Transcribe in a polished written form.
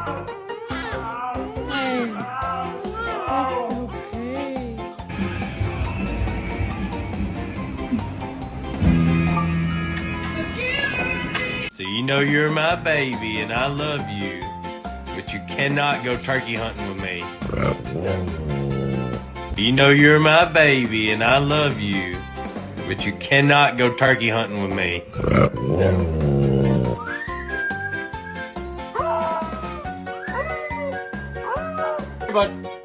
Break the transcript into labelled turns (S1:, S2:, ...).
S1: Hey, okay.
S2: So you know you're my baby and I love you, but you cannot go turkey hunting with me. You know you're my baby and I love you, but you cannot go turkey hunting with me.
S3: Bud.